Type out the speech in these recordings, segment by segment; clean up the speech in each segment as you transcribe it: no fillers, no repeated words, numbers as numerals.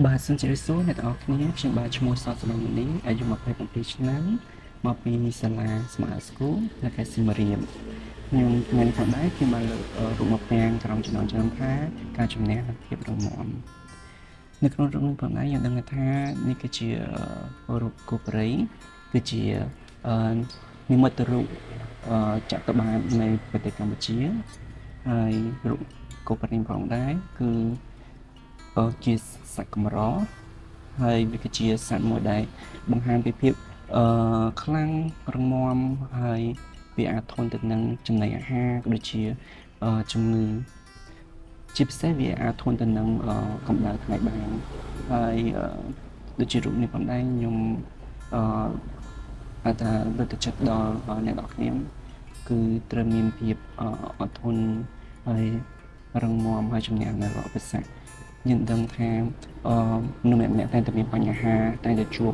បាទសិនជាសួរអ្នកទាំងអស់គ្នាខ្ញុំបាទឈ្មោះសតសមនីអាយុ27ឆ្នាំមកពីសាលា Smart School នៅខេត្តសៀមរាបខ្ញុំមានផងដែរខ្ញុំបានលើករូបមកផ្ទាំងក្រុមចំណងជើងថាការជំនះនិងភាពរឹងមាំនៅក្នុងរូបនេះផងដែរយើងដឹងថានេះគឺជារូបគោព្រៃគឺជានិមិត្តរូបចក្របាលនៃប្រទេសកម្ពុជាហើយរូបគោព្រៃផងដែរគឺជាសត្វកម្រហើយវាគឺជាសត្វមួយដែលបង្ហាញពីភាពខ្លាំងរឹងមាំហើយវាអាចធន់ទៅនឹងចំណីអាហារដូចជាជំងឺជាពិសេសវាអាចធន់ទៅនឹងកម្ដៅថ្ងៃបានហើយដូចជារូបនេះផងដែរខ្ញុំអាចថាលើកទឹកចិត្តដល់អ្នកនរគ្នាគឺត្រូវមានភាពអត់ធន់ហើយរឹងមាំហើយជំនះនៅរាល់ឧបសគ្គយើងដឹងថាមនុស្សម្នាក់ៗតែងតែមានបញ្ហាតែងតែជួប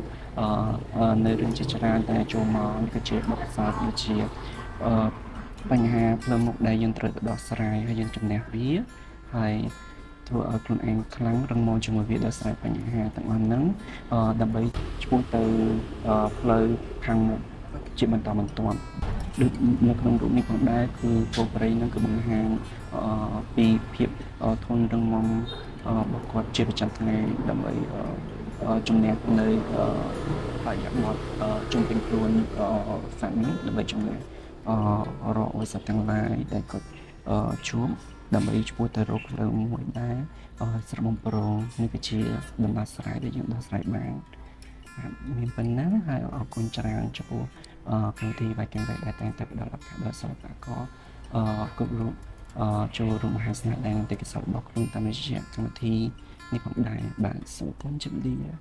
នៅរឿងជាច្រើនតែចូលមកគឺជាបទពិសោធន៍ដូចជាបញ្ហាផ្លូវមុខដែលយើងត្រូវទៅដោះស្រាយហើយយើងជំនះវាហើយធ្វើឲ្យខ្លួនឯងខ្លាំងរឹងមាំជាមួយវាដោះស្រាយបញ្ហាទាំងអស់ហ្នឹងដើម្បីឆ្ពោះទៅផ្លូវខាងមុខជាបន្តបន្ទាប់ដូចនៅក្នុងរូបនេះផងដែរគឺគោព្រៃហ្នឹងគឺបង្ហាញពីភាពធន់រឹងមាំរបស់គាត់ជាប្រចាំថ្ងៃដើម្បីជំនះនៅបរិយាបទជុំវិញខ្លួនសត្វនេះដើម្បីជំនះរកឧបសគ្គទាំងឡាយដែលគាត់ជួបដើម្បីឆ្ពោះទៅរកផ្លូវមួយដែរស្របំប្រងនេះគឺជាដំណោះស្រាយដែលយើងដោះស្រាយបានមានប៉ុណ្ណាហើយអរគុណច្រើនចំពោះកម្មវិធីវាយទាំងដែលតែងតែផ្ដល់ឱកាសដល់សិល្បករគ្រប់រូបចូលរួមមហាស្នាដៃនិងទេពកោសល្យរបស់ខ្លួនតាមរយៈកម្មវិធីនេះផងដែរបាទសូមជម្រាបលា